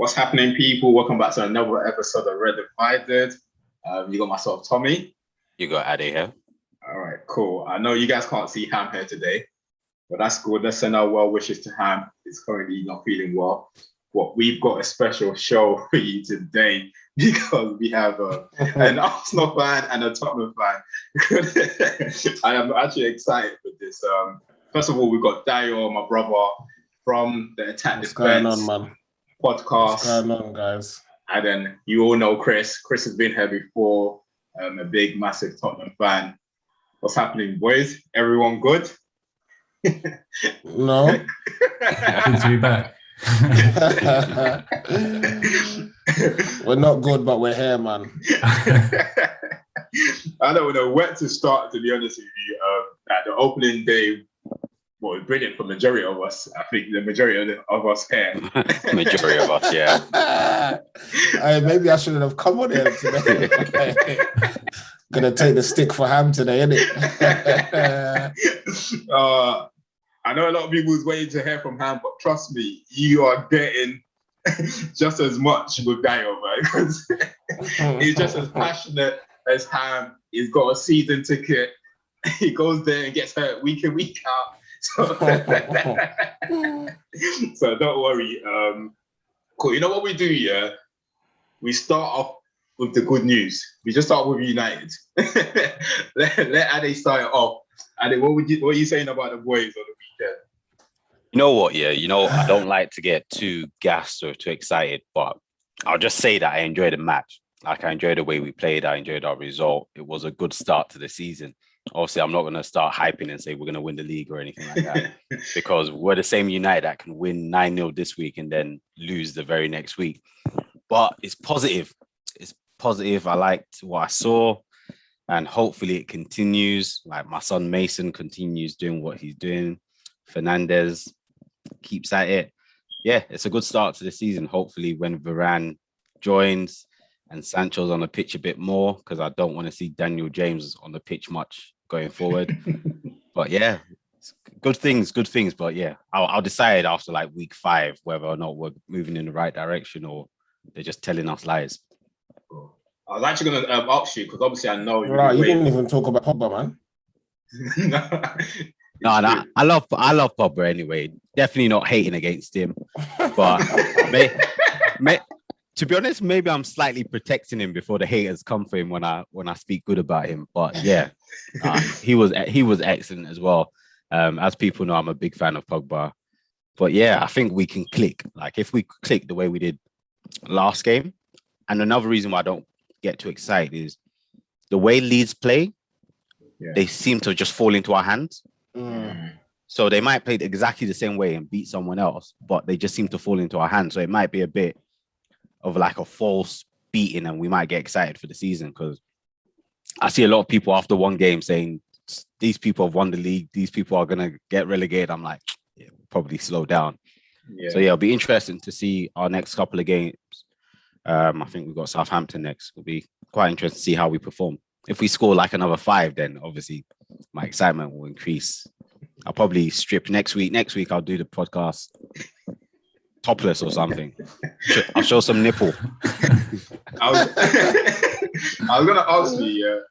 What's happening, people? Welcome back to another episode of Red Divided. You got myself, Tommy. You got Ade here. All right, cool. I know you guys can't see Ham here today, but that's good. Let's send our well wishes to Ham. He's currently not feeling well. But we've got a special show for you today because we have an Arsenal fan and a Tottenham fan. I am actually excited for this. First of all, we've got Dayo, my brother, from the Attackthedefence Podcast. What's going on, guys? And then you all know Chris. Chris has been here before. A big, massive Tottenham fan. What's happening, boys? Everyone good? No. Good to be back. We're not good, but we're here, man. I don't know where to start, to be honest with you. At the opening day, well, brilliant for majority of us. I think the majority of us here. Majority of us, yeah. Maybe I shouldn't have come on here today. Gonna take the stick for Ham today, innit? I know a lot of people was waiting to hear from Ham, but trust me, you are getting just as much with Dayo, man, because he's just as passionate as Ham. He's got a season ticket. He goes there and gets hurt week in, week out. So, so don't worry. Cool. You know what we do, yeah? We start off with the good news. We just start with United. let Ade start it off. Ade, what are you saying about the boys on the weekend? You know what, yeah? I don't like to get too gassed or too excited, but I'll just say that I enjoyed the match. Like, I enjoyed the way we played. I enjoyed our result. It was a good start to the season. Obviously, I'm not going to start hyping and say we're going to win the league or anything like that because we're the same United that can win 9-0 this week and then lose the very next week. But it's positive. It's positive. I liked what I saw and hopefully it continues. Like, my son Mason continues doing what he's doing. Fernandez keeps at it. Yeah, it's a good start to the season. Hopefully when Varane joins and Sancho's on the pitch a bit more, because I don't want to see Daniel James on the pitch much going forward. But yeah, good things. But yeah, I'll decide after like week 5 whether or not we're moving in the right direction or they're just telling us lies. I was actually going to ask you, because obviously I know you didn't even talk about Pogba, man. No, I love Pogba anyway. Definitely not hating against him, but to be honest, maybe I'm slightly protecting him before the haters come for him when I speak good about him. But yeah, he was excellent as well. As people know, I'm a big fan of Pogba. But yeah, I think we can click. Like, if we click the way we did last game, and another reason why I don't get too excited is the way Leeds play. Yeah. They seem to just fall into our hands. So they might play exactly the same way and beat someone else, but they just seem to fall into our hands. So it might be a bit of like a false beating and we might get excited for the season, because I see a lot of people after one game saying these people have won the league, these people are going to get relegated. I'm like, yeah, we'll probably slow down. Yeah. So yeah, it'll be interesting to see our next couple of games. I think we've got Southampton next. It'll be quite interesting to see how we perform. If we score like another 5, then obviously my excitement will increase. I'll probably strip next week. Next week, I'll do the podcast topless or something. I'll show some nipple. I was going to ask you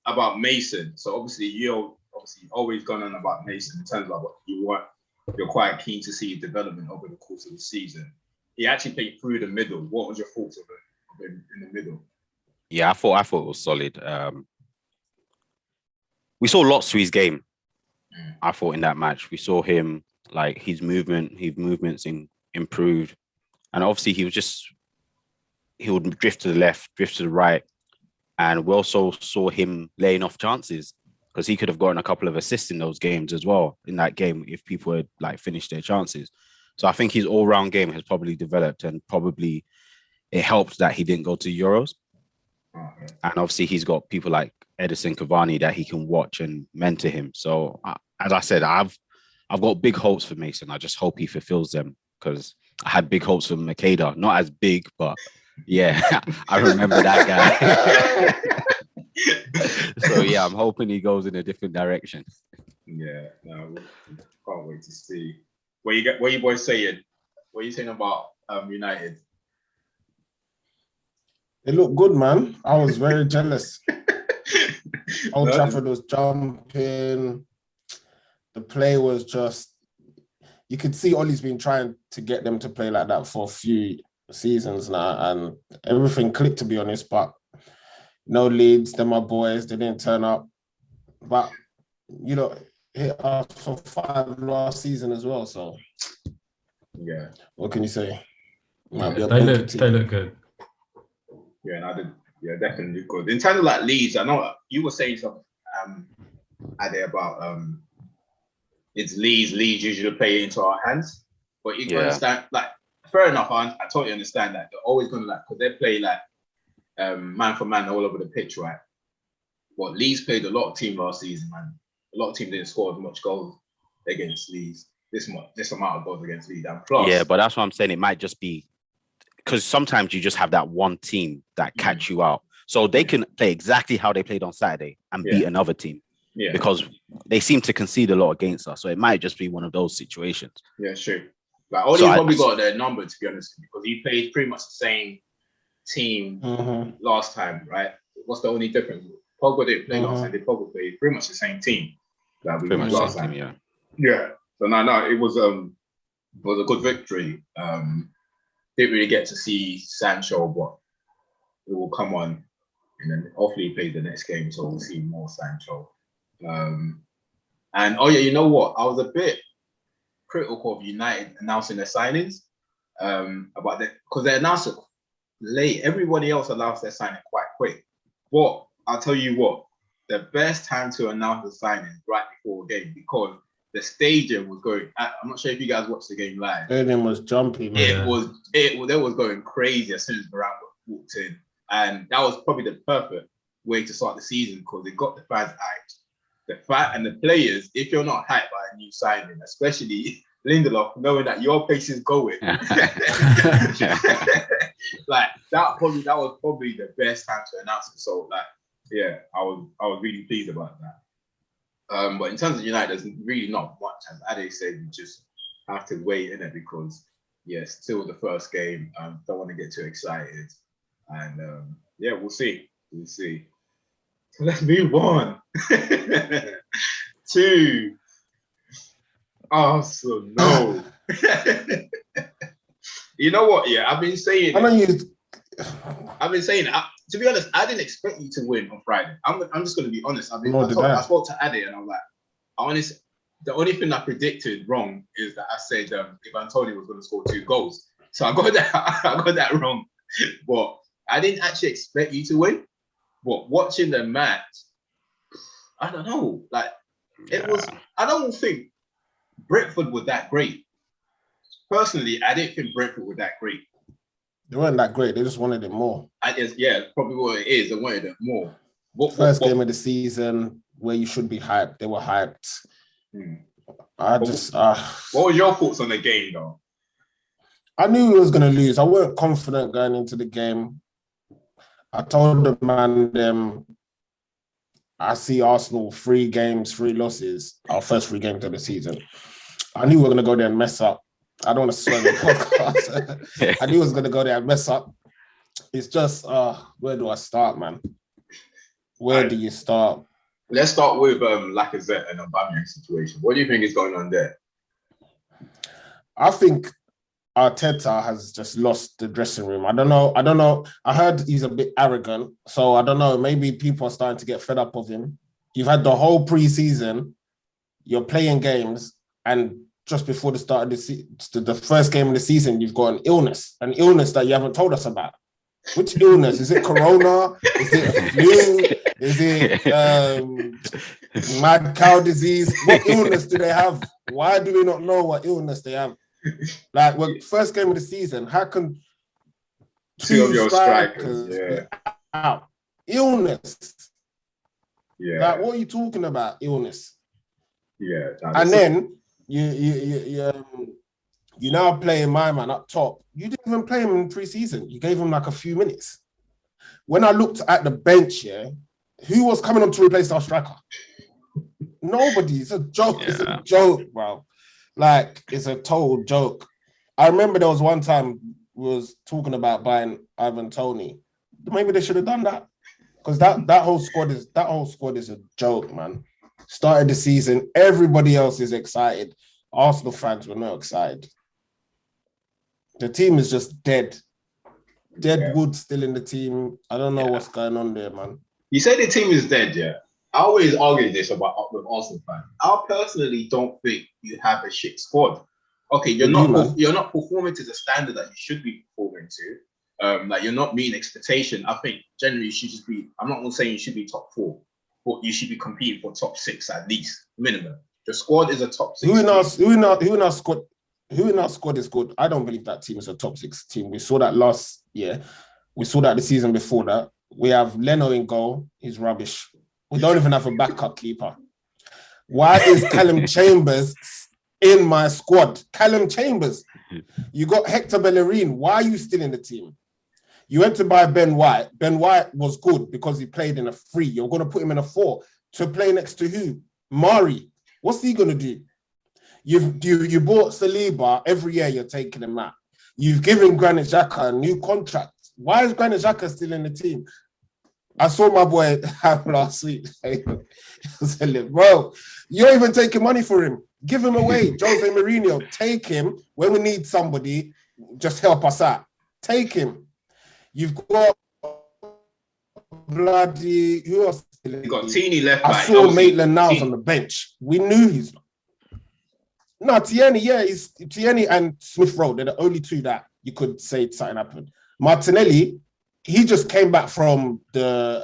about Mason. So obviously, you're always gone on about Mason in terms of what you want. You're quite keen to see development over the course of the season. He actually played through the middle. What was your thoughts of him in the middle? Yeah, I thought it was solid. We saw lots to his game. I thought in that match we saw him, like, his movements improved, and obviously he would drift to the left, drift to the right, and we also saw him laying off chances because he could have gotten a couple of assists in those games as well. In that game, if people had like finished their chances, so I think his all-round game has probably developed, and probably it helped that he didn't go to Euros. And obviously he's got people like Edison Cavani that he can watch and mentor him. So as I said, I've got big hopes for Mason. I just hope he fulfills them, because I had big hopes for Makeda. Not as big, but yeah, I remember that guy. So yeah, I'm hoping he goes in a different direction. Yeah, no, can't wait to see. What you boys saying? What are you saying about United? It looked good, man. I was very jealous. Old Trafford was jumping. The play was just... You could see Ollie's been trying to get them to play like that for a few seasons now, and everything clicked, to be honest, but no Leeds, they're my boys, they didn't turn up. But, you know, hit us for 5 last season as well, so... Yeah. What can you say? They look good. Yeah, and I did. Yeah, definitely good. In terms of like Leeds, I know you were saying something, Ade, about it's Leeds. Leeds usually play into our hands, but you can understand. Like, fair enough. I totally understand that they're always going to because they play like man for man all over the pitch, right? But Leeds played a lot of team last season, man. A lot of teams didn't score as much goals against Leeds. This amount of goals against Leeds, and plus. Yeah, but that's what I'm saying. It might just be because sometimes you just have that one team that catch you out. So they can play exactly how they played on Saturday and beat another team because they seem to concede a lot against us. So it might just be one of those situations. Yeah, sure. Like, Ollie's probably got their number, to be honest, because he played pretty much the same team last time, right? What's the only difference? Pogba didn't play last time. They probably played pretty much the same team that we played last time. Yeah. So no, it was a good victory. Didn't really get to see Sancho, but it will come on, and then hopefully he plays the next game, so we'll see more Sancho. And you know what? I was a bit critical of United announcing their signings about that because they announced it late. Everybody else announced their signing quite quick, but I'll tell you what: the best time to announce the signing right before a game because the stadium was going. I'm not sure if you guys watched the game live. Stadium was jumping. Man. It was going crazy as soon as Varane walked in, and that was probably the perfect way to start the season because it got the fans hyped. The fact and the players, if you're not hyped by a new signing, especially Lindelof, knowing that your pace is going, like that was probably the best time to announce it. So I was really pleased about that. But in terms of United, there's really not much. As Ade said, you just have to wait in it because, still the first game. Don't want to get too excited. And, we'll see. We'll see. So let's move on to Arsenal. You know what? Yeah, I've been saying, to be honest, I didn't expect you to win on Friday. I'm just going to be honest. I spoke to Ade and I'm like, the only thing I predicted wrong is that I said if Antonio was going to score 2 goals. So I got that wrong. But I didn't actually expect you to win. But watching the match, I don't know. Like, it was, I don't think Brentford was that great. Personally, I didn't think Brentford were that great. They weren't that great. They just wanted it more. Probably what it is. They wanted it more. First game of the season where you should be hyped. They were hyped. What was your thoughts on the game, though? I knew we was going to lose. I weren't confident going into the game. I told the man, I see Arsenal 3 games, 3 losses, our first 3 games of the season. I knew we were going to go there and mess up. I don't want to swear on the podcast. I knew I was going to go there and mess up. It's just, where do I start, man? Where do you start? Let's start with Lacazette and Aubameyang situation. What do you think is going on there? I think Arteta has just lost the dressing room. I don't know. I heard he's a bit arrogant. So I don't know. Maybe people are starting to get fed up of him. You've had the whole pre-season. You're playing games. And just before the start of the first game of the season, you've got an illness that you haven't told us about. Which illness? Is it corona? Is it flu? Is it mad cow disease? What illness do they have? Why do we not know what illness they have? Like, first game of the season, how can 2 of your strikers out? Illness. Yeah. Like, what are you talking about? Illness. Yeah. And then you now playing my man up top. You didn't even play him in pre-season. You gave him like a few minutes. When I looked at the bench, who was coming on to replace our striker? Nobody. It's a joke. Yeah. It's a joke, bro. Like, it's a total joke. I remember there was one time we was talking about buying Ivan Toney. Maybe they should have done that. Because that whole squad is a joke, man. Started the season, everybody else is excited. Arsenal fans were not excited. The team is just dead. Wood still in the team. I don't know what's going on there, man. You say the team is dead, yeah. I always argue this with Arsenal fans. I personally don't think you have a shit squad. Okay, you're not performing to the standard that you should be performing to. Like you're not meeting expectation. I think generally you should just be. I'm not saying you should be top 4, but you should be competing for top 6 at least minimum. The squad is a top 6. Who in our squad is good? I don't believe that team is a top 6 team. We saw that last year. We saw that the season before that. We have Leno in goal. He's rubbish. We don't even have a backup keeper. Why is Callum Chambers in my squad? Callum Chambers. You got Hector Bellerin. Why are you still in the team? You went to buy Ben White. Ben White was good because he played in a 3. You're going to put him in a 4 to play next to who? Mari. What's he going to do? You bought Saliba. Every year you're taking him out. You've given Granit Xhaka a new contract. Why is Granit Xhaka still in the team? I saw my boy last week. Bro, you're even taking money for him. Give him away. Jose Mourinho, take him. When we need somebody, just help us out. Take him. You've got bloody... Who else? You got Tierney left back. I saw Maitland-Niles on the bench. We knew he's... No, Tierney, he's Tierney and Smith Rowe. They're the only 2 that you could say something happened. Martinelli, he just came back from the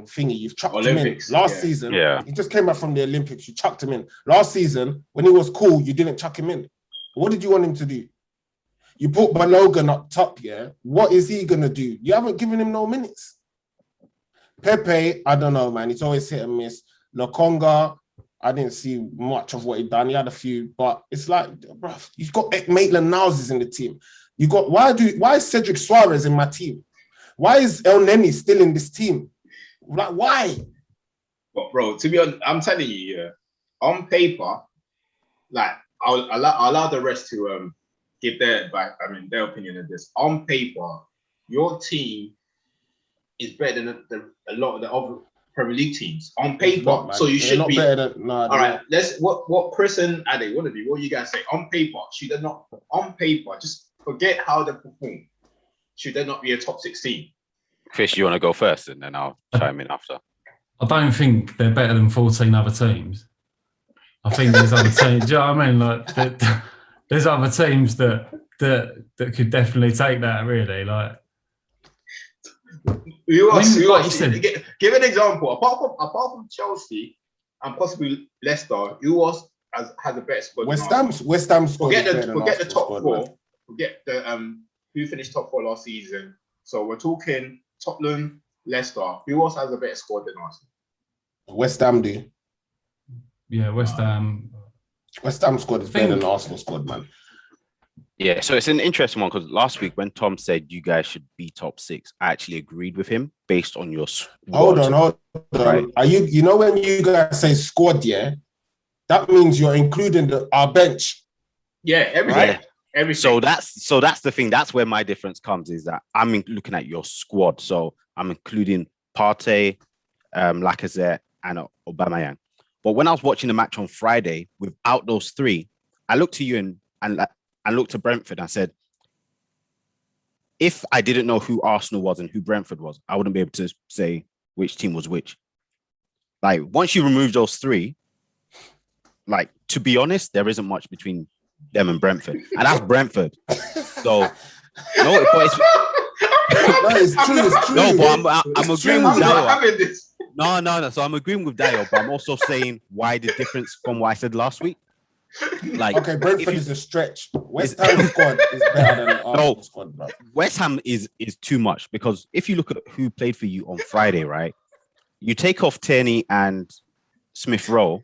thingy. You've chucked Olympics, him in last season. Yeah. He just came back from the Olympics. You chucked him in. Last season, when he was cool, you didn't chuck him in. What did you want him to do? You put Balogun up top, yeah? What is he going to do? You haven't given him no minutes. Pepe, I don't know, man. He's always hit and miss. Lokonga, I didn't see much of what he done. He had a few, but it's like, bro, you've got Maitland-Niles in the team. You got why is Cedric Suarez in my team? Why is El Neni still in this team? Like, why? But bro, to be honest, I'm telling you, yeah, on paper, like I'll allow the rest to give their opinion of this. On paper, your team is better than a lot of the other Premier League teams. On paper, not, so you should be. All right, let's what Chris and Ade want to be. What you guys say? On paper, should they not? On paper, just forget how they perform. Should there not be a top 16? Fish, you want to go first and then I'll chime in after? I don't think they're better than 14 other teams. I think there's other teams. Do you know what I mean? Like, there's other teams that could definitely take that, really. Like, who else? Like you said, give an example. Apart from Chelsea and possibly Leicester, who else has a better squad? West Ham squad. Forget the top squad, 4. Man. Forget the who finished top 4 last season. So we're talking Tottenham, Leicester. Who else has a better squad than Arsenal? West Ham do. Yeah, West Ham. West Ham squad is better than Arsenal squad, man. Yeah, so it's an interesting one because last week when Tom said you guys should be top 6, I actually agreed with him based on your squad. Hold on. Right. Are you know when you guys say squad, yeah, that means you're including our bench. Yeah, everything. Right? Everything. So that's the thing. That's where my difference comes, is that I'm looking at your squad. So I'm including Partey, Lacazette, and Aubameyang. But when I was watching the match on Friday, without those 3, I looked to you and looked to Brentford and I said, if I didn't know who Arsenal was and who Brentford was, I wouldn't be able to say which team was which. Like, once you remove those 3, like, to be honest, there isn't much between them and Brentford. And that's Brentford. So, no, but it's true. No, but I'm agreeing with Dayo. No. So I'm agreeing with Dayo, but I'm also saying why the difference from what I said last week. Like, okay, Brentford is a stretch. West Ham squad is better than Arsenal squad, bro. West Ham is too much, because if you look at who played for you on Friday, right? You take off Tierney and Smith Rowe.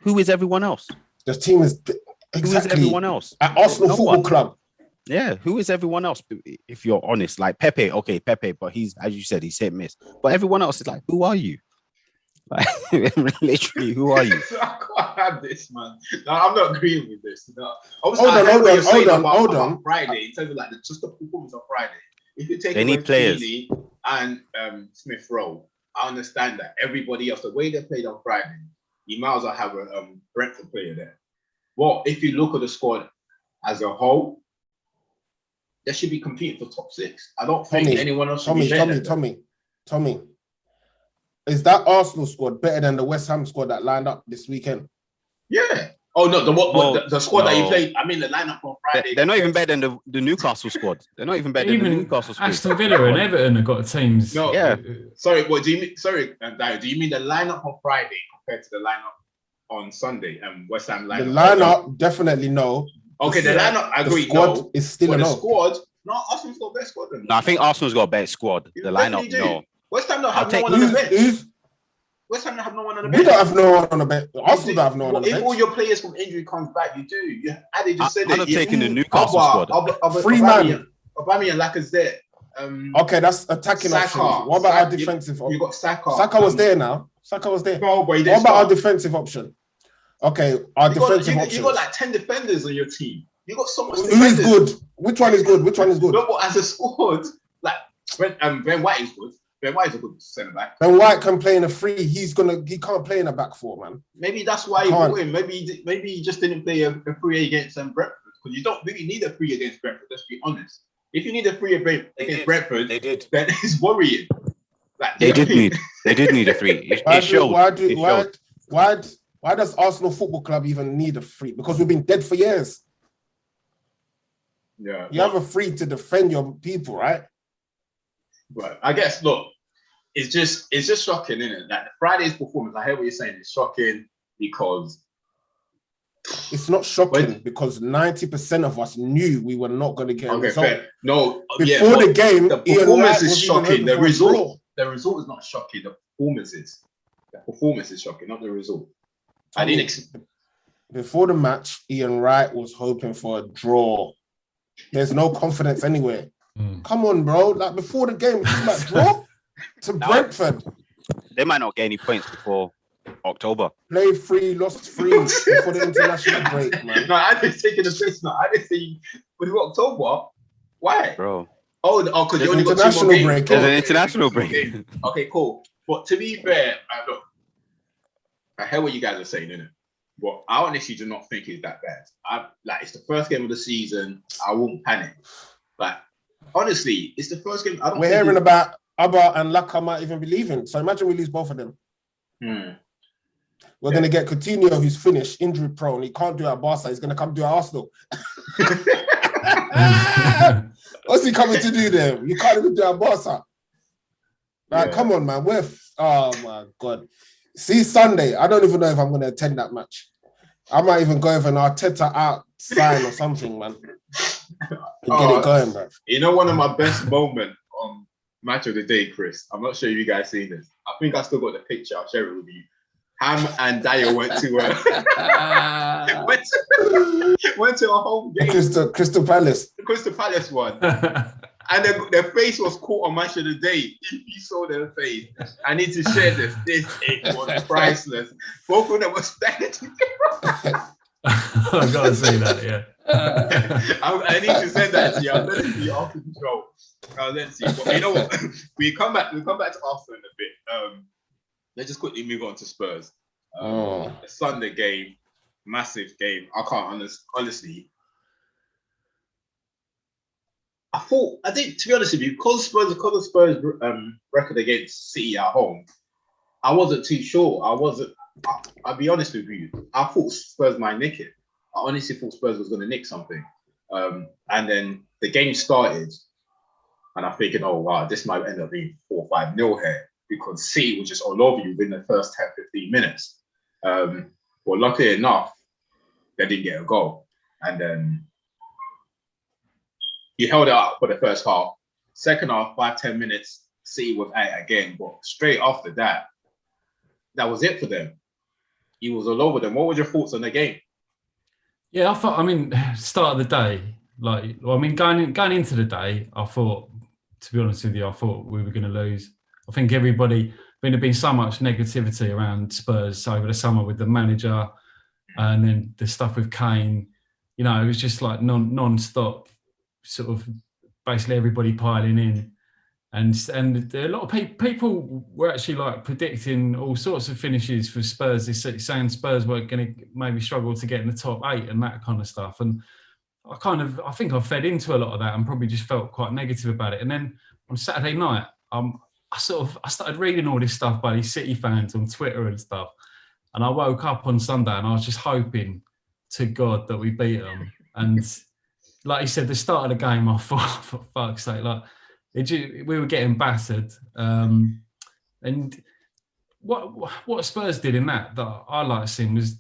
Who is everyone else? The team is Who is everyone else? At Arsenal Football Club. Yeah, who is everyone else? If you're honest, like Pepe, but he's, as you said, he's hit and miss. But everyone else is like, who are you? Like, literally, who are you? have this, man. No, I'm not agreeing with this. No. Hold on. Friday, in terms of like just the performance on Friday. If you take they need players and Smith Rowe, I understand that. Everybody else, the way they played on Friday, you might as well have a Brentford player there. Well, if you look at the squad as a whole, they should be competing for top 6. I don't think anyone else should be better. Tommy. Is that Arsenal squad better than the West Ham squad that lined up this weekend? Yeah. Oh no, the squad that you played. I mean, the lineup on Friday. They're not even better than the Newcastle squad. They're not even better than the Newcastle squad. Aston Villa and Everton have got teams. No, yeah. Sorry, what do you mean? Sorry, Dayo, do you mean the lineup on Friday compared to the lineup on Sunday and West Ham lineup? The lineup, definitely no. Okay, the lineup, I agree. The squad is still a no. The squad, no, Arsenal's got a better squad than No, I think Arsenal's got a better squad. The lineup, no. West Ham don't have no one on the bench. West Ham don't have no one on the bench. We don't have no one on the bench. Arsenal don't have no one on the bench. If all your players from injury comes back, you do. Adi just said I'd have taken the Newcastle squad. Three man. Aubameyang and Lacazette. Okay, that's attacking Saka, options. What about our defensive option? You got Saka. Saka was there now. Saka was there. No, but what about our defensive option? Okay, our defensive option. You got like 10 defenders on your team. You got so much. Who is good? Which one is good? No, but as a squad, like Ben White is good. Ben White is a good centre back. Ben White can play in a free. He can't play in a back four, man. Maybe that's why he brought him. Maybe he just didn't play a free against Brentford, because you don't really need a free against Brentford. Let's be honest. If you need a free against Brentford, then it's worrying. Like, they did need a free. Why does Arsenal Football Club even need a free? Because we've been dead for years. Yeah, you have a free to defend your people, right? But I guess, look, it's just shocking, isn't it? Like Friday's performance, I hear what you're saying, it's shocking because it's not shocking because 90% of us knew we were not going to get a result. Fair. No, before the game, the performance is shocking. The result is not shocking. The performance is shocking, not the result. Before the match, Ian Wright was hoping for a draw. There's no confidence anywhere. Come on, bro. Like before the game, like draw to Brentford. They might not get any points before October. Played free, lost free before the international break, man. No, I didn't take the piss. No, I didn't say with October. Why, bro? Oh, because you only got 2 more games. There's an international break. Okay, cool. But to be fair, look, I hear what you guys are saying, innit? But I honestly do not think it's that bad. It's the first game of the season. I won't panic. But honestly, it's the first game. We're hearing about Abba and Laka might even be leaving. So imagine we lose both of them. We're going to get Coutinho, who's finished, injury prone. He can't do it at Barca. He's going to come do it at Arsenal. What's he coming to do there? You can't even do it at Barca. Come on, man. Oh, my God. See, Sunday, I don't even know if I'm going to attend that match. I might even go with an Arteta out sign or something, man. Get it going, bro. You know, one of my best moments on Match of the Day, Chris. I'm not sure you guys seen this. I think I still got the picture. I'll share it with you. Ham and Dayo went to a home game. Crystal Palace. The Crystal Palace one. And their face was caught on Match of the Day. If you saw their face, I need to share this. It was priceless. Both of them were standing together. I've got to see that, yeah. I need to send that to you. I'll send it to you after the show. Let's see. But you know what? We come back to Arsenal in a bit. Let's just quickly move on to Spurs. A Sunday game, massive game. I can't honestly. I think, to be honest with you, because Spurs record against City at home, I wasn't too sure. I'll be honest with you. I thought Spurs might nick it. I honestly thought Spurs was going to nick something. And then the game started, and I'm thinking, oh, wow, this might end up being 4-5-0 here, because City was just all over you within the first 10-15 minutes. But luckily enough, they didn't get a goal. And then he held it up for the first half. Second half, 5-10 minutes, City was at it again. But straight after that, that was it for them. He was all over them. What were your thoughts on the game? Yeah, start of the day, going into the day, I thought, to be honest with you, I thought we were going to lose. I think there'd been so much negativity around Spurs over the summer with the manager, And then the stuff with Kane, you know, it was just like non-stop, sort of basically everybody piling in. And a lot of people were actually like predicting all sorts of finishes for Spurs this season, saying Spurs were going to maybe struggle to get in the top 8 and that kind of stuff. And I think I fed into a lot of that and probably just felt quite negative about it. And then on Saturday night, I started reading all this stuff by these City fans on Twitter and stuff. And I woke up on Sunday and I was just hoping to God that we beat them. And like you said, the start of the game, I thought, for fuck's sake, like we were getting battered. And what Spurs did in that I like seeing was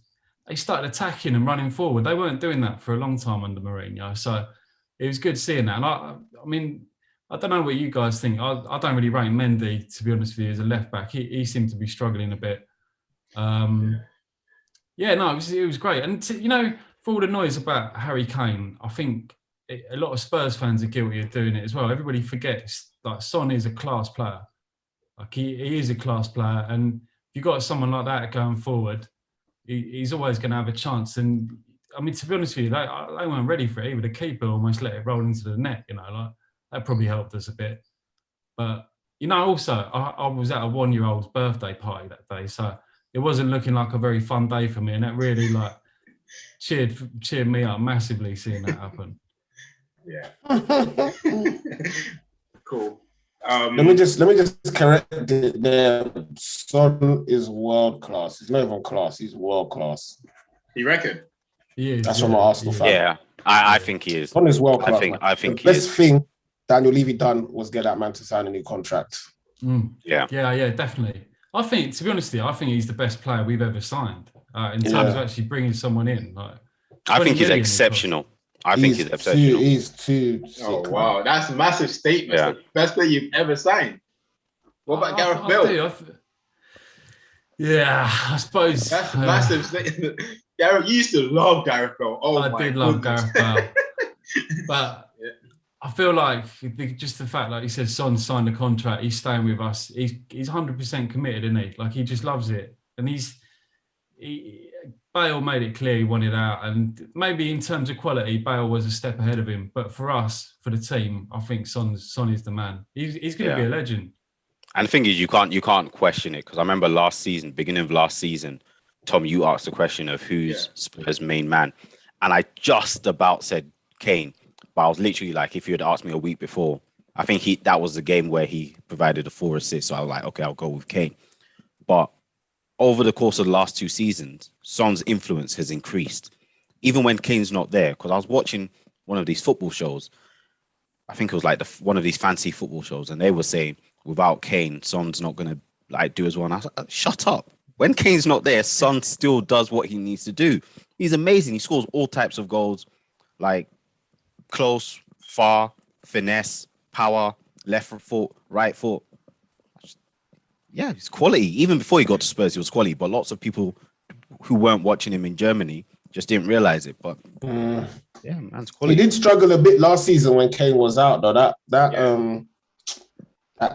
they started attacking and running forward. They weren't doing that for a long time under Mourinho. So it was good seeing that. And I mean, I don't know what you guys think. I don't really rate Mendy, to be honest with you, as a left back. He seemed to be struggling a bit. It was great. And for all the noise about Harry Kane, I think a lot of Spurs fans are guilty of doing it as well. Everybody forgets like Son is a class player. Like he is a class player, and if you've got someone like that going forward, he's always going to have a chance. And I mean, to be honest with you, they weren't ready for it either. The keeper almost let it roll into the net. Like that probably helped us a bit. But also I was at a 1-year-old's birthday party that day, so it wasn't looking like a very fun day for me, and that really like cheered me up massively seeing that happen. Yeah. Cool. Let me just correct it there. Son is world class. He's not even class. He's world class. You reckon? He is. That's from an Arsenal fan. Yeah, I think he is. Son is world class. I think the best thing Daniel Levy done was get that man to sign a new contract. Yeah, definitely. I think, to be honest with you, I think he's the best player we've ever signed in terms of actually bringing someone in. Like, I think he's exceptional. I think he's exceptional. He's too. Oh wow, that's a massive statement. Yeah. The best player you've ever signed. What about Gareth Bale? I suppose That's a massive statement. Gareth, you used to love Gareth Bale. Oh, I did love Gareth Bale, but I feel like just the fact, like you said, Son signed a contract. He's staying with us. He's 100% committed, isn't he? Like he just loves it, and Bale made it clear he wanted out, and maybe in terms of quality, Bale was a step ahead of him. But for us, for the team, I think Son is the man. He's going to be a legend. And the thing is, you can't question it, because I remember beginning of last season, Tom, you asked the question of who's Spurs' main man, and I just about said Kane, but I was literally like, if you had asked me a week before, I think that was the game where he provided the 4 assists. So I was like, okay, I'll go with Kane. But over the course of the last 2 seasons, Son's influence has increased, even when Kane's not there. Because I was watching one of these football shows, I think it was like one of these fancy football shows, and they were saying without Kane, Son's not going to like do as well. And I was like, shut up. When Kane's not there, Son still does what he needs to do. He's amazing. He scores all types of goals, like close, far, finesse, power, left foot, right foot. Yeah, it's quality. Even before he got to Spurs, he was quality. But lots of people who weren't watching him in Germany just didn't realize it. But yeah, man's quality. He did struggle a bit last season when Kane was out, though.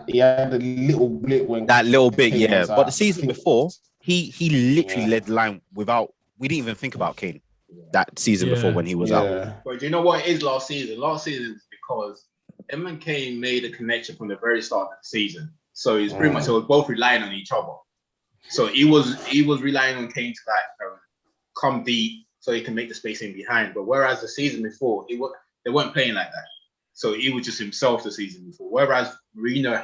He had a little blip when that little bit, Kane was out. But the season before, he literally led the line without. We didn't even think about Kane that season before when he was out. But do you know what it is last season? Last season is because him and Kane made a connection from the very start of the season. So it's pretty much, they were both relying on each other. So he was relying on Kane to like come deep so he can make the space in behind. But whereas the season before, they weren't playing like that. So he was just himself the season before. Whereas Mourinho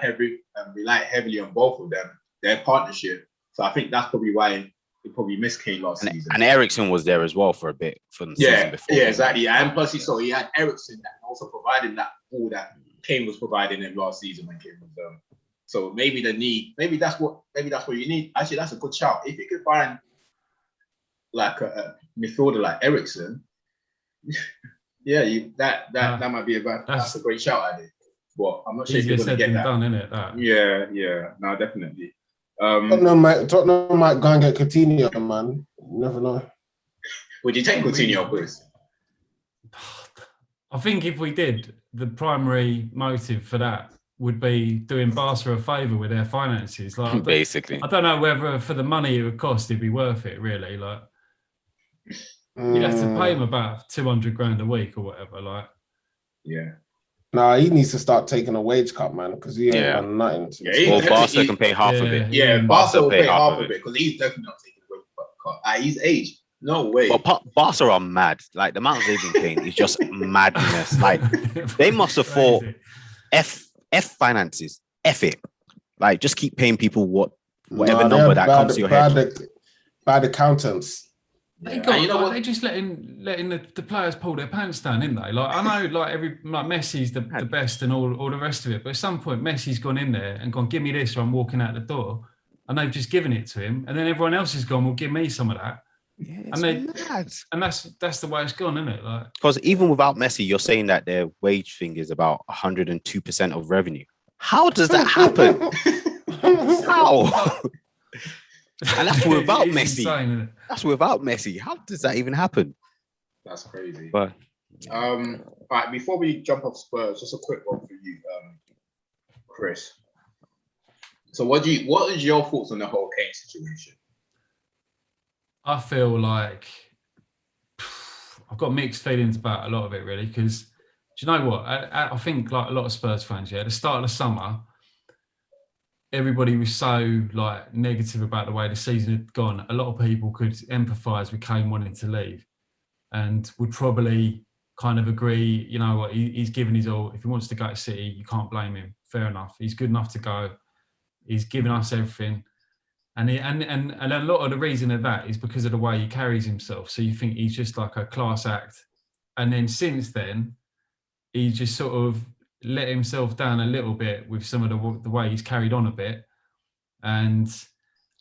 relied heavily on both of them, their partnership. So I think that's probably why he probably missed Kane last season. And Eriksen was there as well for a bit from the season before. Yeah, exactly. And plus he had Eriksen and also providing that ball that Kane was providing him last season when Kane was so maybe that's what you need. Actually, that's a good shout. If you could find like a midfielder like Eriksen, that might be that's a great shout at it. But I'm not sure if you're going to get that. Done, innit, that? Yeah, no, definitely. Tottenham might go and get Coutinho, man. You never know. Would you take Coutinho, please? I think if we did, the primary motive for that would be doing Barca a favour with their finances. Like, basically. I don't know whether for the money it would cost, it'd be worth it, really. Like, You'd have to pay him about 200 grand a week or whatever. Like, Yeah. Nah, he needs to start taking a wage cut, man, because he ain't done nothing. Yeah, Or Barca can pay half of it. Yeah, Barca will pay half of it because he's definitely not taking a wage cut. At his age, no way. But Barca are mad. Like the amount they've been paying is just madness. Like they must have thought, F finances, F it. Like just keep paying people whatever number that comes to your head. Bad accountants. They they're just letting the players pull their pants down, isn't they? Like I know, like Messi's the best and all the rest of it, but at some point Messi's gone in there and gone, give me this, or I'm walking out the door, and they've just given it to him, and then everyone else has gone, well, give me some of that, and that's the way it's gone, isn't it? Like because even without Messi, you're saying that their wage thing is about 102% of revenue. How does that happen? How? And that's without Messi. Insane, that's without Messi. How does that even happen? That's crazy. But all right, before we jump off Spurs, just a quick one for you, Chris. So what is your thoughts on the whole Kane situation? I feel like I've got mixed feelings about a lot of it, really, because do you know what? I think like a lot of Spurs fans, at the start of the summer, everybody was so like negative about the way the season had gone. A lot of people could empathise with Kane wanting to leave and would probably kind of agree, you know what, he's given his all. If he wants to go to City, you can't blame him. Fair enough. He's good enough to go. He's given us everything. And a lot of the reason of that is because of the way he carries himself. So you think he's just like a class act. And then since then, he just sort of let himself down a little bit with some of the way he's carried on a bit. And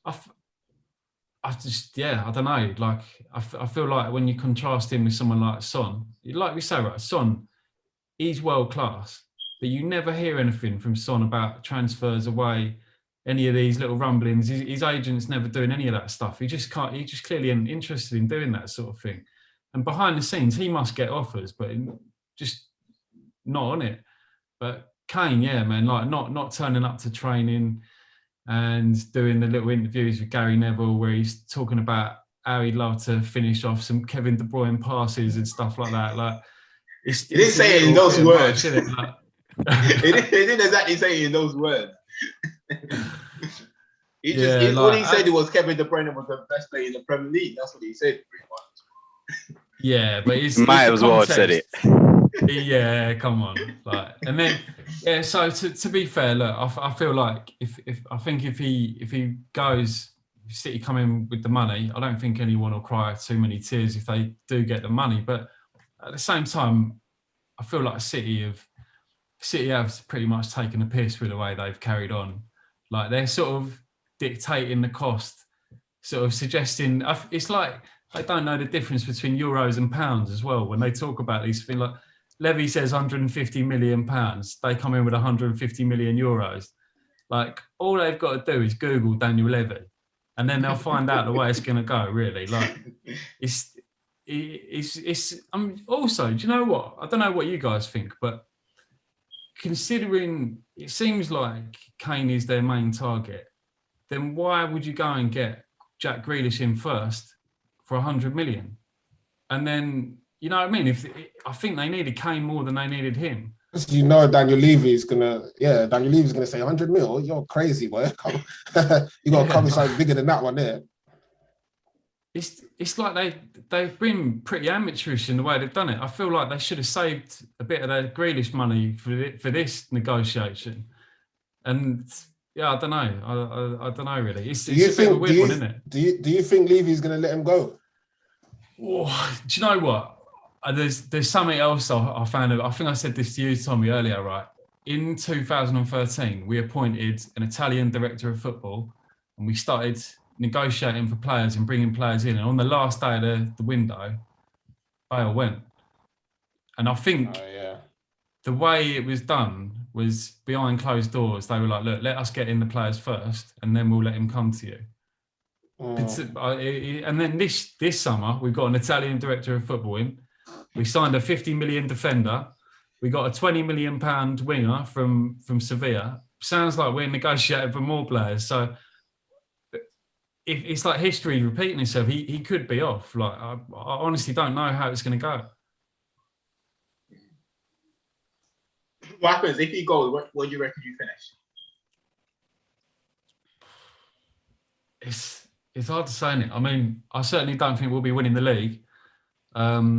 I don't know. Like, I feel like when you contrast him with someone like Son, like we say, right, Son, he's world class, but you never hear anything from Son about transfers away, any of these little rumblings. His agent's never doing any of that stuff. He just clearly isn't interested in doing that sort of thing. And behind the scenes, he must get offers, but just not on it. But Kane, yeah, man, like not turning up to training and doing the little interviews with Gary Neville where he's talking about how he'd love to finish off some Kevin De Bruyne passes and stuff like that. Like, he didn't say it in those words. Much, like, he didn't exactly say it in those words. All he said was Kevin De Bruyne was the best player in the Premier League. That's what he said, pretty much. Yeah, but might as well have said it. Yeah, come on. Like, and then so to be fair, look, I feel like if he goes, City come in with the money, I don't think anyone will cry too many tears if they do get the money. But at the same time, I feel like City have pretty much taken the piss with the way they've carried on. Like they're sort of dictating the cost, sort of suggesting it's like they don't know the difference between euros and pounds as well. When they talk about these things, like Levy says 150 million pounds, they come in with 150 million euros. Like all they've got to do is Google Daniel Levy, and then they'll find out the way it's going to go. Really, like it's. Also, do you know what? I don't know what you guys think, but considering it seems like Kane is their main target, then why would you go and get Jack Grealish in first for 100 million? And then, you know what I mean? I think they needed Kane more than they needed him. You know, Daniel Levy's gonna say 100 mil. You're crazy, boy. You gotta come with something bigger than that one there. It's like they've been pretty amateurish in the way they've done it. I feel like they should have saved a bit of their Grealish money for this negotiation. And yeah, I don't know. I don't know really. It's a bit of a weird one, isn't it? Do you think Levy's gonna let him go? Oh, do you know what? There's something else I found. I think I said this to you, Tommy, earlier, right? In 2013, we appointed an Italian director of football, and we started negotiating for players and bringing players in. And on the last day of the window, Bale went. And I think the way it was done was behind closed doors. They were like, look, let us get in the players first, and then we'll let him come to you. And then this summer, we've got an Italian director of football in. We signed a 50 million defender. We got a 20 million pound winger from Sevilla. Sounds like we're negotiating for more players. So if it's like history repeating itself, he could be off. Like I honestly don't know how it's going to go. What happens if he goes? What do you reckon you finish? It's hard to say, innit? I mean, I certainly don't think we'll be winning the league. I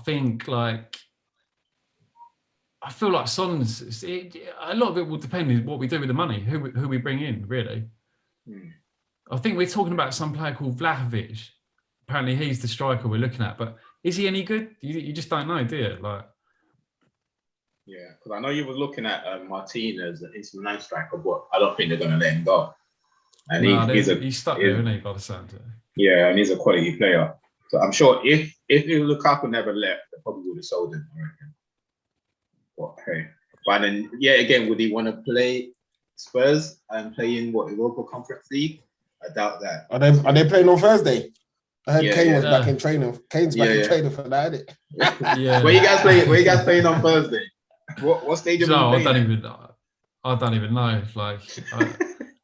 think like I feel like Son's. A lot of it will depend on what we do with the money, who we bring in, really. I think we're talking about some player called Vlahovic. Apparently, he's the striker we're looking at, but is he any good? You just don't know, do you? Like, yeah, because I know you were looking at Martinez, the Inter Milan striker, but I don't think they're going to let him go. And he's stuck there, isn't he, by the sound of it? Yeah, and he's a quality player. So I'm sure if Lukaku never left, they probably would have sold him, I reckon. But hey, but then again, would he want to play Spurs and play in Europa Conference League? I doubt that. Are they playing on Thursday? I heard Kane was back in training. Kane's back in training for that, isn't it? Yeah. Where you guys playing on Thursday? What stadium? No, I don't even know. Like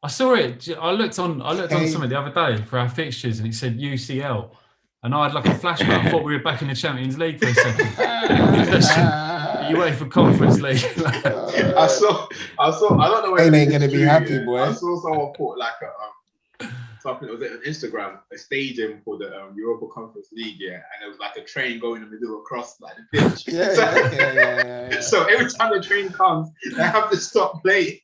I saw it. I looked on something the other day for our fixtures, and it said UCL, and I had like a flashback. I thought we were back in the Champions League for a second. You wait for Conference League. I saw. I don't know. Kane ain't gonna be happy, boy. I saw someone put like something. Was it on Instagram? A stadium for the Europa Conference League, and there was like a train going in the middle across like the pitch. Yeah. So every time the train comes, they have to stop playing.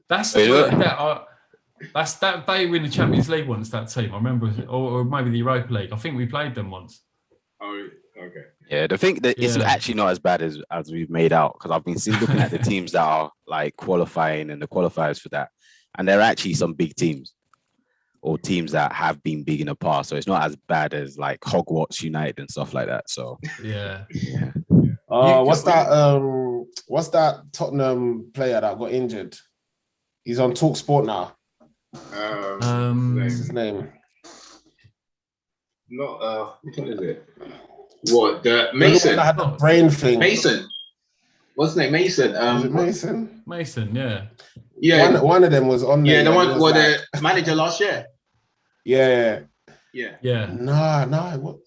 That's that they win the Champions League once. That team, I remember, or maybe the Europa League. I think we played them once. Oh, okay. Yeah, the thing that it's actually not as bad as we've made out, because I've been looking at the teams that are like qualifying and the qualifiers for that, and they're actually some big teams or teams that have been big in the past. So it's not as bad as like Hogwarts United and stuff like that. So yeah. What's that Tottenham player that got injured? He's on Talk Sport now. What's his name? Not which one is it? What, the Mason? I had the brain thing. Mason. What's his name? Mason. Is it Mason? Mason, yeah. Yeah. One of them was on there. Yeah, the one was the manager last year. Yeah. What?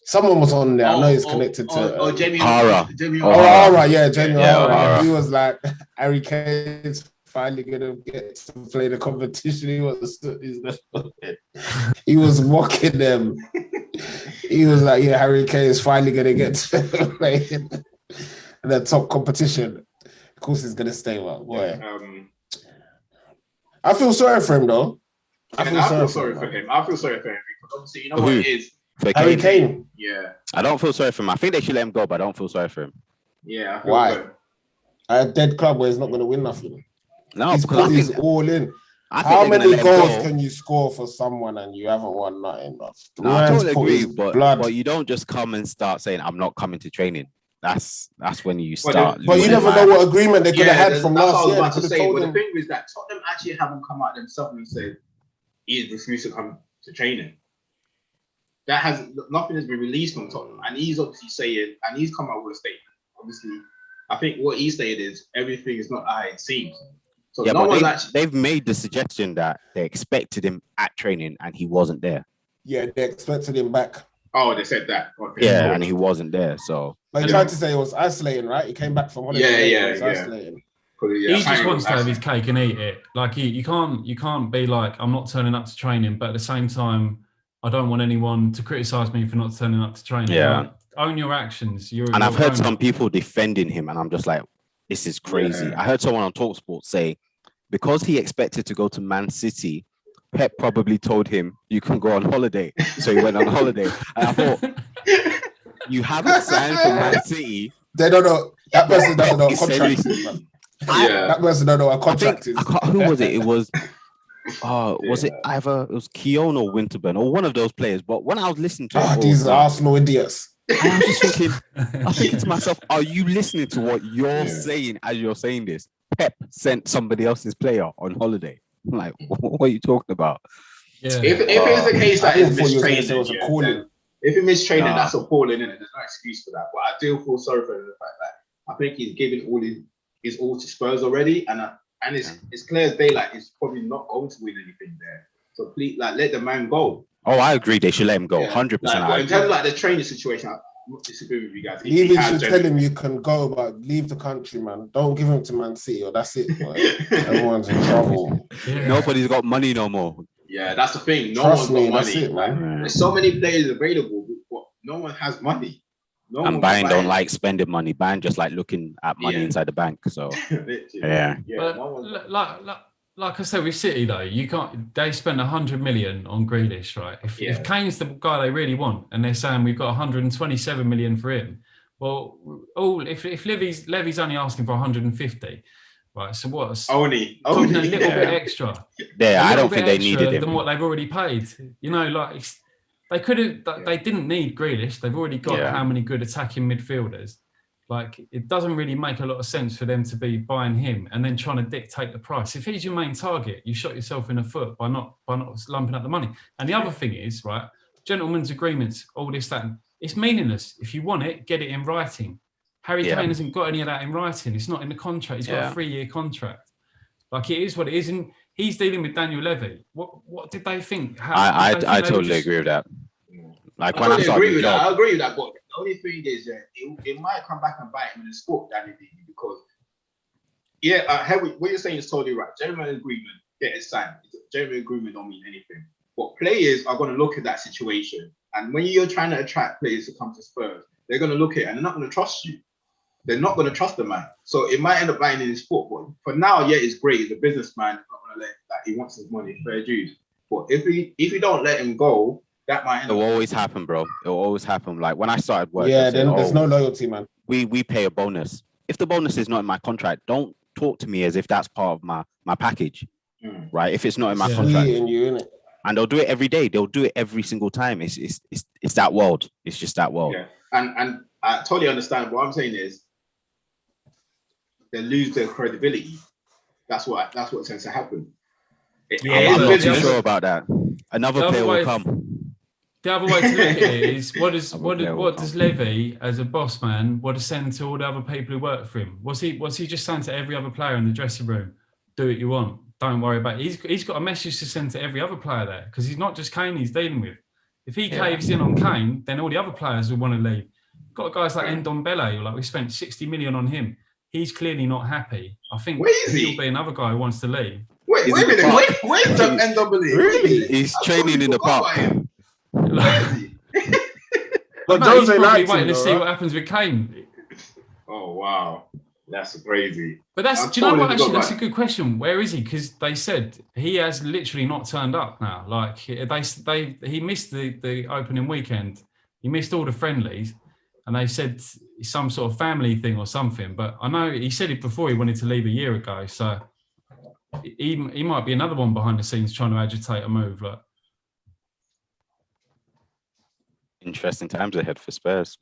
Someone was on there. I know he's connected to Jamie O'Hara. Jamie O'Hara. He was like, Harry Kane's finally gonna get to play the competition. He was mocking them. He was like, Harry Kane is finally gonna get to play in the top competition. Of course, he's gonna stay. Well, boy. I feel sorry for him though. I feel sorry for him because obviously, you know what it is. Harry Kane. Yeah. I don't feel sorry for him. I think they should let him go, but I don't feel sorry for him. Yeah. Why? A dead club where he's not going to win nothing. No, because he's all in. How many goals can you score for someone and you haven't won nothing? No, I totally agree, but you don't just come and start saying, I'm not coming to training. That's when you start. But you never know what agreement they could have had from last year. But the thing is that Tottenham actually haven't come out themselves and said he refused to come to training. Nothing has been released from Tottenham, and he's obviously saying, and he's come out with a statement. Obviously, I think what he's saying is everything is not how it seems. So yeah, but they've made the suggestion that they expected him at training and he wasn't there. Yeah, they expected him back. Oh, they said that. Okay. Yeah, and he wasn't there. So they tried to say it was isolating, right? He came back from holiday. Yeah. Isolating. He just wants to have his cake and eat it. Like you can't be like, I'm not turning up to training, but at the same time, I don't want anyone to criticize me for not turning up to training. Yeah. Like, own your actions. I've heard some people defending him, and I'm just like, this is crazy. Yeah. I heard someone on TalkSport say, because he expected to go to Man City, Pep probably told him, you can go on holiday. So he went on holiday. And I thought, you haven't signed for Man City. They don't know. That person doesn't know what contract is. That person don't know what contract is. Who was it? It was... was it either it was Keown or Winterburn or one of those players? But when I was listening to these Arsenal idiots, I was just thinking to myself, are you listening to what you're saying as you're saying this? Pep sent somebody else's player on holiday. I'm like, what are you talking about? Yeah. If it's the case that is mistraining, if it's mistraining, that's appalling, isn't it? There's no excuse for that. But I do feel sorry for the fact that I think he's given all his all to Spurs already, and and it's clear as day. Like it's probably not going to win anything there. So please, like, let the man go. Oh, I agree. They should let him go. 100%. Like, but in terms of like the training situation, I'm not disagreeing with you guys. Even should tell him you can go, but leave the country, man. Don't give him to Man City, or that's it. Boy. Everyone's in trouble. Yeah. Nobody's got money no more. Yeah, that's the thing. No Trust one's me, got that's money. it, man. There's so many players available, but no one has money. No And one's Bayern buying. don't like spending money. Bayern just like looking at money inside the bank. So yeah. But like I said with City though, you can't. They spend 100 million on Grealish, right? If Kane's the guy they really want, and they're saying we've got 127 million for him, well, if Levy's only asking for 150, right? So what's only talking a little bit extra? Yeah, I don't think they needed him than what they've already paid. You know, like they could have. They didn't need Grealish. They've already got how many good attacking midfielders. Like, it doesn't really make a lot of sense for them to be buying him and then trying to dictate the price. If he's your main target, you shot yourself in the foot by not lumping up the money. And the other thing is, right, gentlemen's agreements, all this, that, it's meaningless. If you want it, get it in writing. Harry Kane hasn't got any of that in writing. It's not in the contract. He's got a 3-year contract. Like, it is what it is. And he's dealing with Daniel Levy. What did they think? I totally agree with that. Like, when I agree with that. I agree with that, but the only thing is that it might come back and bite him in the sport, Danny D, because what you're saying is totally right. Gentleman agreement, get it signed. Gentleman agreement don't mean anything. But players are going to look at that situation, and when you're trying to attract players to come to Spurs, they're going to look at it and they're not going to trust you. They're not going to trust the man. So it might end up biting in his sport. But for now, it's great. He's a businessman. He's not going to let he wants his money, fair dues. But if you don't let him go, that might end It'll always happen, bro. It'll always happen. Like, when I started work, then there's no loyalty, man. We pay a bonus. If the bonus is not in my contract, don't talk to me as if that's part of my package, right? If it's not in my contract, and they'll do it every day. They'll do it every single time. It's that world. It's just that world. Yeah, and I totally understand. What I'm saying is, they lose their credibility. That's what tends to happen. I'm not too sure about that. Another player will come. The other way to look at it is, what does Levy, as a boss man, want to send to all the other people who work for him? Was he just saying to every other player in the dressing room, do what you want, don't worry about it? He's got a message to send to every other player there, because he's not just Kane he's dealing with. If he caves in on Kane, then all the other players will want to leave. Got guys like Ndombele, like we spent 60 million on him. He's clearly not happy. I think he'll be another guy who wants to leave. Wait a minute. Where's Ndombele? Really? He's training in the park. But Jose likes waiting to see what happens with Kane. Oh wow, that's crazy. But do you know what? Actually, that's a good question. Where is he? Because they said he has literally not turned up now. Like he missed the opening weekend. He missed all the friendlies, and they said some sort of family thing or something. But I know he said it before he wanted to leave a year ago. So he might be another one behind the scenes trying to agitate a move. Like. Interesting times ahead for Spurs.